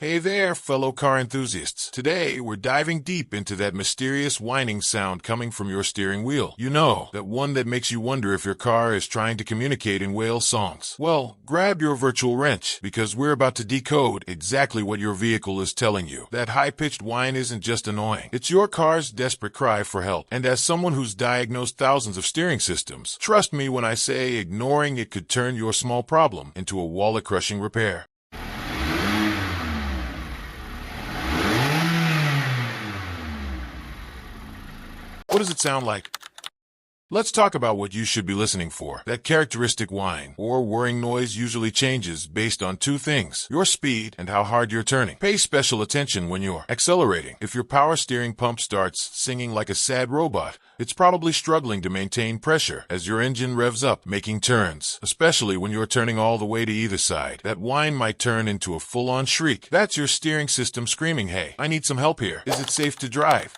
Hey there, fellow car enthusiasts. Today, we're diving deep into that mysterious whining sound coming from your steering wheel. You know, that one that makes you wonder if your car is trying to communicate in whale songs. Well, grab your virtual wrench, because we're about to decode exactly what your vehicle is telling you. That high-pitched whine isn't just annoying. It's your car's desperate cry for help. And as someone who's diagnosed thousands of steering systems, trust me when I say ignoring it could turn your small problem into a wallet-crushing repair. What does it sound like? Let's talk about what you should be listening for. That characteristic whine or whirring noise usually changes based on two things: your speed and how hard you're turning. Pay special attention when you're accelerating. If your power steering pump starts singing like a sad robot, it's probably struggling to maintain pressure as your engine revs up, making turns. Especially when you're turning all the way to either side, that whine might turn into a full-on shriek. That's your steering system screaming, "Hey, I need some help here. Is it safe to drive?"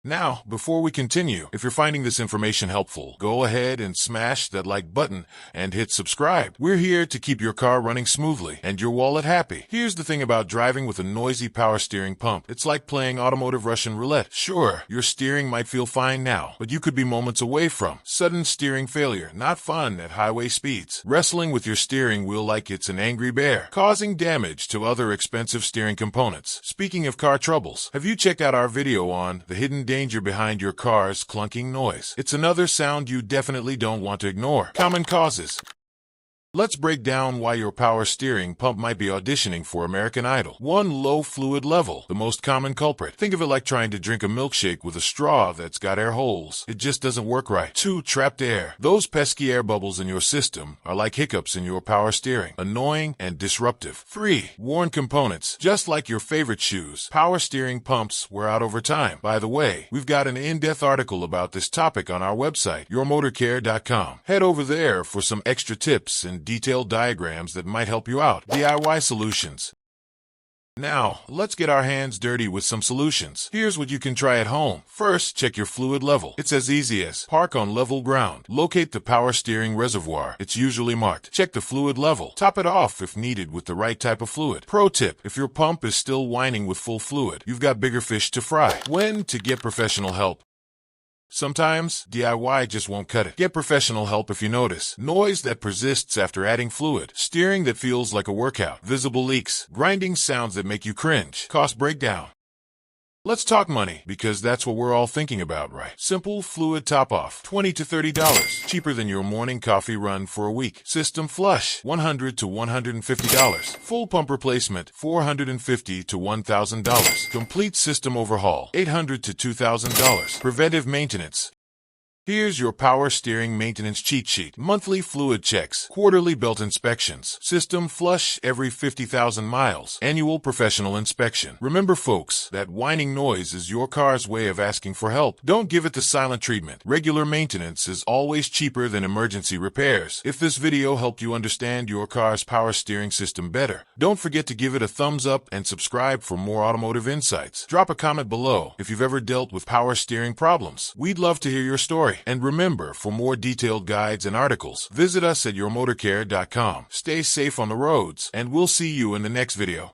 Now, before we continue, if you're finding this information helpful, go ahead and smash that like button and hit subscribe. We're here to keep your car running smoothly and your wallet happy. Here's the thing about driving with a noisy power steering pump. It's like playing automotive Russian roulette. Sure, your steering might feel fine now, but you could be moments away from sudden steering failure. Not fun at highway speeds. Wrestling with your steering wheel like it's an angry bear, causing damage to other expensive steering components. Speaking of car troubles, have you checked out our video on the hidden danger behind your car's clunking noise? It's another sound you definitely don't want to ignore. Common causes. Let's break down why your power steering pump might be auditioning for American Idol. 1. Low fluid level, the most common culprit. Think of it like trying to drink a milkshake with a straw that's got air holes. It just doesn't work right. 2. Trapped air. Those pesky air bubbles in your system are like hiccups in your power steering, annoying and disruptive. 3. Worn components. Just like your favorite shoes, power steering pumps wear out over time. By the way, we've got an in-depth article about this topic on our website, yourmotorcare.com. Head over there for some extra tips and detailed diagrams that might help you out. DIY solutions. Now, let's get our hands dirty with some solutions. Here's what you can try at home. First, check your fluid level. It's as easy as park on level ground. Locate the power steering reservoir. It's usually marked. Check the fluid level. Top it off if needed with the right type of fluid. Pro tip: if your pump is still whining with full fluid, you've got bigger fish to fry. When to get professional help? Sometimes, DIY just won't cut it. Get professional help if you notice noise that persists after adding fluid, steering that feels like a workout, visible leaks, grinding sounds that make you cringe, cost breakdown. Let's talk money, because that's what we're all thinking about, right? Simple fluid top-off, $20 to $30, cheaper than your morning coffee run for a week. System flush, $100 to $150. Full pump replacement, $450 to $1,000. Complete system overhaul, $800 to $2,000. Preventive maintenance. Here's your power steering maintenance cheat sheet. Monthly fluid checks, quarterly belt inspections, system flush every 50,000 miles, annual professional inspection. Remember folks, that whining noise is your car's way of asking for help. Don't give it the silent treatment. Regular maintenance is always cheaper than emergency repairs. If this video helped you understand your car's power steering system better, don't forget to give it a thumbs up and subscribe for more automotive insights. Drop a comment below if you've ever dealt with power steering problems. We'd love to hear your story. And remember, for more detailed guides and articles, visit us at yourmotorcare.com. Stay safe on the roads, and we'll see you in the next video.